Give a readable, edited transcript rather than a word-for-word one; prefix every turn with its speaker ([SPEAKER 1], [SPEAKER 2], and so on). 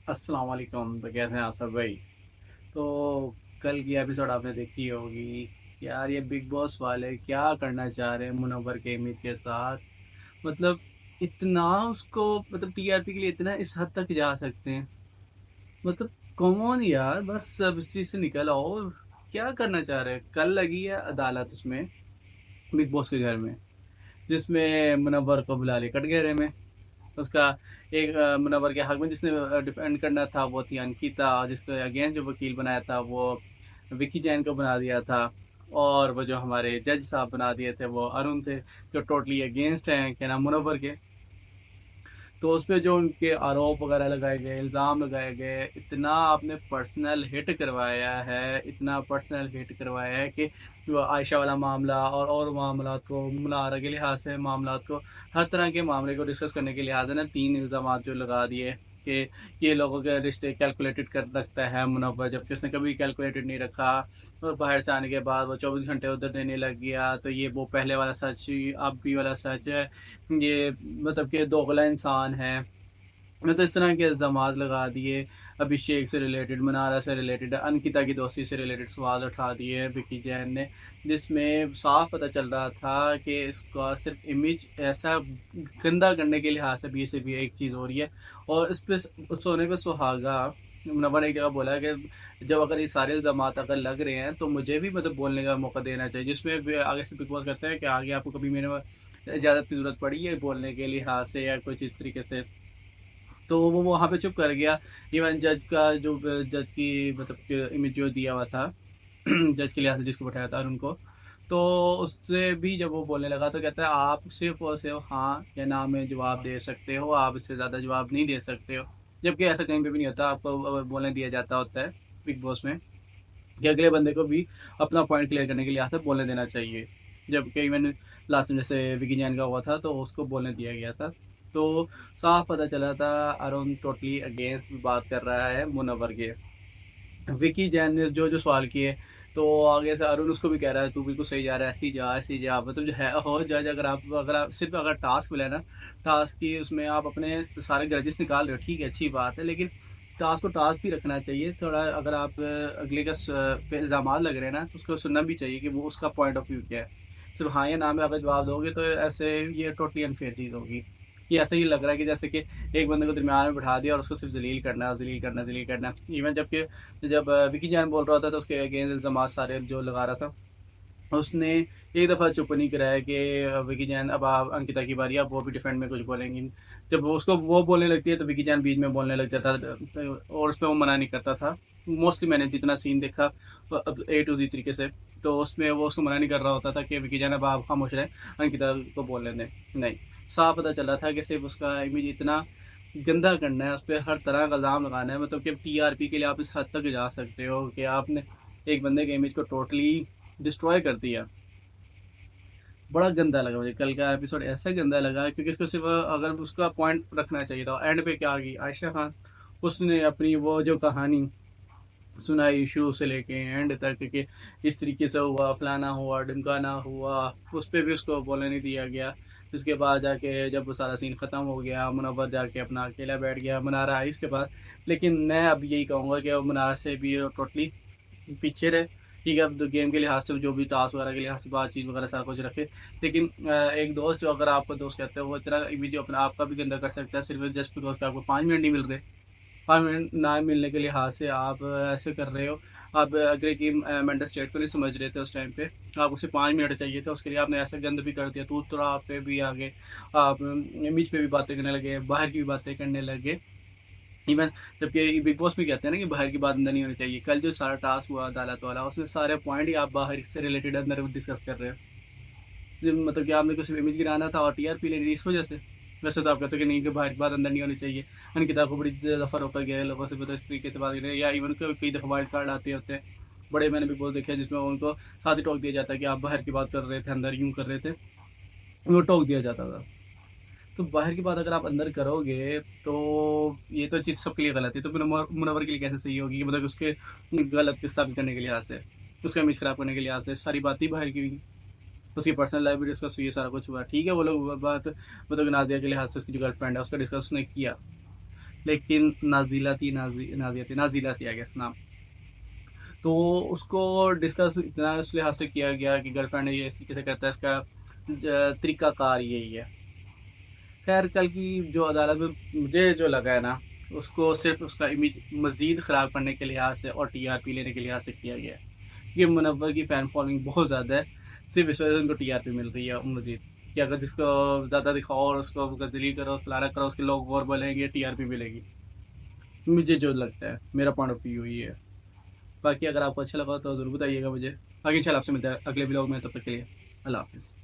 [SPEAKER 1] अस्सलाम वालेकुम। तो कैसे हैं आप सब भाई? तो कल की एपिसोड आपने देखी होगी। यार ये बिग बॉस वाले क्या करना चाह रहे हैं मुनव्वर के इमेज के साथ। मतलब इतना उसको, मतलब टीआरपी के लिए इतना इस हद तक जा सकते हैं। मतलब कौन यार, बस सब इस चीज़ से निकल आओ। क्या करना चाह रहे हैं? कल लगी है अदालत उसमें, बिग बॉस के घर में, जिसमें मुनव्वर को बुला लिया कटघरे में। उसका एक मुनव्वर के हक में जिसने डिफेंड करना था वो थी अंकिता, और जिसके अगेंस्ट जो वकील बनाया था वो विकी जैन को बना दिया था। और वो जो हमारे जज साहब बना दिए थे वो अरुण थे, जो टोटली अगेंस्ट हैं क्या नाम मुनव्वर के। तो उस पे जो उनके आरोप वगैरह लगाए गए, इल्ज़ाम लगाए गए, इतना आपने पर्सनल हिट करवाया है, इतना पर्सनल हिट करवाया है कि जो आयशा वाला मामला और मामलात को, मुनारा के लिहाज से मामलात को, हर तरह के मामले को डिस्कस करने के लिहाज से ना 3 इल्ज़ामात जो लगा दिए कि ये लोगों के रिश्ते कैलकुलेटेड कर रखता है मुनव्वर, जबकि उसने कभी कैलकुलेटेड नहीं रखा। और बाहर से आने के बाद वो 24 घंटे उधर देने लग गया, तो ये वो पहले वाला सच ही अब भी वाला सच है। ये मतलब कि दोगला इंसान है। तो इस तरह के इल्ज़ामात लगा दिए। अभिषेक से रिलेटेड, मनारा से रिलेटेड, अंकिता की दोस्ती से रिलेटेड सवाल उठा दिए विकी जैन ने, जिसमें साफ पता चल रहा था कि इसका सिर्फ इमेज ऐसा गंदा करने के लिहाज से भी, सिर्फ ये एक चीज़ हो रही है। और इस पे सोने पे सुहागा मुनव्वर ने एक जगह बोला कि जब अगर ये सारे इल्ज़ामात अगर लग रहे हैं तो मुझे भी मतलब बोलने का मौका देना चाहिए, जिसमें आगे से बिग बॉस कहते हैं कि आगे आपको कभी मेरे इजाज़त की ज़रूरत पड़ी है बोलने के लिहाज से या कुछ इस तरीके से। तो वो वहाँ पे चुप कर गया। इवन जज का जो जज की मतलब कि इमेज जो दिया हुआ था जज के लिहाज से जिसको बैठाया था अरुण को, तो उससे भी जब वो बोलने लगा तो कहता है आप सिर्फ और सिर्फ हाँ या ना में जवाब दे सकते हो, आप इससे ज़्यादा जवाब नहीं दे सकते हो। जबकि ऐसा कहीं पे भी नहीं होता, आपको बोलने दिया जाता होता है बिग बॉस में कि अगले बंदे को भी अपना पॉइंट क्लियर करने के लिए यहाँ से बोलने देना चाहिए। जबकि इवन लास्ट में जैसे विकी जैन का हुआ था तो उसको बोलने दिया गया था। तो साफ पता चला था अरुण टोटली अगेंस्ट बात कर रहा है मुनव्वर के। विकी जैन ने जो जो सवाल किए, तो आगे से अरुण उसको भी कह रहा है तू बिल्कुल सही जा रहा है, ऐसे ही जा ऐसे ही जा। मतलब जो है हो जज, अगर आप सिर्फ अगर टास्क मिला है ना, टास्क की उसमें आप अपने सारे ग्रजेस निकाल रहे हो, ठीक है अच्छी बात है, लेकिन टास्क को टास्क भी रखना चाहिए थोड़ा। अगर आप अगले का पे इल्ज़ाम लग रहे हैं ना तो उसको सुनना भी चाहिए कि वो उसका पॉइंट ऑफ व्यू क्या है। सिर्फ हाँ या ना में अगर जवाब दोगे तो ऐसे ये टोटली अनफेयर चीज़ होगी। ये ऐसा ही लग रहा है कि जैसे कि एक बंदे को दरमियान में बिठा दिया और उसको सिर्फ जलील करना है, जलील करना, जलील करना। इवन जबकि जब विकी जैन बोल रहा था तो उसके अगेंस्ट इल्ज़ाम सारे जो लगा रहा था, उसने एक दफ़ा चुप नहीं कराया कि विकी जैन अब आप अंकिता की बारी, अब वो भी डिफेंड में कुछ बोलेंगी। जब वो उसको वो बोलने लगती है तो विकी जैन बीच में बोलने लग जाता और उस पे वो मना नहीं करता था। मोस्टली मैंने जितना सीन देखा अब ए टू जी तरीके से, तो उसमें वो उसको मना नहीं कर रहा होता था कि विकी जैन अब आप खामोश रहें, अंकिता को बोलने दें। नहीं, साफ पता चला था कि सिर्फ उसका इमेज इतना गंदा करना है, उस पर हर तरह का इल्ज़ाम लगाना है। मतलब कि टीआरपी के लिए आप इस हद तक जा सकते हो कि आपने एक बंदे के इमेज को टोटली डिस्ट्रॉय कर दिया। बड़ा गंदा लगा मुझे कल का एपिसोड, ऐसा गंदा लगा क्योंकि उसको सिर्फ अगर उसका पॉइंट रखना चाहिए था। एंड पे क्या आ गई आयशा खान, उसने अपनी वो जो कहानी सुनाई शुरू से लेके एंड तक कि इस तरीके से हुआ, फलाना हुआ, ढिमकाना हुआ, उस पर भी उसको बोलने नहीं दिया गया। जिसके बाद जाके जब वो सारा सीन ख़त्म हो गया, मुनव्वर जाके अपना अकेला बैठ गया, मनारा आई इसके बाद। लेकिन मैं अब यही कहूँगा कि वो मनारा से भी टोटली पीछे रहे। ठीक है, अब तो गेम के लिहाज से जो भी टास्क वगैरह के लिहाज से बातचीत वगैरह सारा कुछ रखे, लेकिन एक दोस्त जो अगर आपको दोस्त कहते हो वो इतना इमेज अपना आपका भी गंदा कर सकता है सिर्फ जस्ट बिकॉज कि आपको 5 मिनट नहीं मिल रहे। 5 मिनट ना मिलने के लिहाज से आप ऐसे कर रहे हो। आप अगले की मेंटल स्टेट को नहीं समझ रहे थे उस टाइम पे, आपको सिर्फ 5 मिनट चाहिए था, उसके लिए आपने ऐसा गंद भी कर दिया, तू तो आप पे भी आगे आप इमेज पे भी बातें करने लगे, बाहर की भी बातें करने लगे। इवन जबकि बिग बॉस में कहते हैं ना कि बाहर की बात अंदर नहीं होनी चाहिए। कल जो सारा टास्क हुआ अदालत वाला, उसमें सारे पॉइंट ही आप बाहर से रिलेटेड अंदर डिस्कस कर रहे हो। मतलब कि आपने कुछ इमेज गिराना था और टीआरपी लेनी थी इस वजह से। वैसे तो आप कहते हो कि नहीं कि बाहर की बात अंदर नहीं होनी चाहिए। उन किताब को बड़ी दफ़ा रोका गया है लोगों से, पता इस तरीके से बात करें, या इवन कई दफ़ा वाइल्ड कार्ड आते होते हैं बड़े। मैंने भी बहुत देखे हैं जिसमें उनको साथ ही टोक दिया जाता है कि आप बाहर की बात कर रहे थे, अंदर यूँ कर रहे थे, वो टोक दिया जाता था। तो बाहर की बात अगर आप अंदर करोगे तो ये तो चीज़ सबके लिए गलत है, तो फिर मुनव्वर के लिए कैसे सही होगी? मतलब उसके गलत साबित करने के लिहाज से, उसका इमेज खराब करने के लिहाज से सारी बातें ही बाहर की हुई। उसकी पर्सनल लाइफ भी डिस्कस हुई है, सारा कुछ हुआ, ठीक है। वो लोग बात मतलब नादिया के लिहाज से उसकी जो गर्लफ्रेंड है उसका डिस्कस उसने किया, लेकिन नाजीला थी आई गेस नाम। तो उसको डिस्कस इतना इस लिहाज से किया गया कि गर्लफ्रेंड ने ये इस तरीके से करता है, इसका तरीकाकार यही है। खैर कल की जो अदालत में मुझे जो लगा है ना, उसको सिर्फ उसका इमेज मजीद ख़राब करने के लिहाज से और टीआरपी लेने के लिहाज से किया गया है। ये मुनव्वर की फ़ैन फॉलोइंग बहुत ज़्यादा है, सिर्फ इस वजह से उनको टीआरपी मिल रही है मजीद, कि अगर जिसको ज़्यादा दिखाओ और उसको गजली करो फलाना करो, उसके लोग और बोलेंगे, टीआरपी मिलेगी। मुझे जो लगता है, मेरा पॉइंट ऑफ व्यू ये है। बाकी अगर आपको अच्छा लगा तो ज़रूर बताइएगा मुझे। बाकी इंशाल्लाह आपसे मिलता है अगले व्लॉग में, तब तक के लिए अल्लाह हाफ़िज़।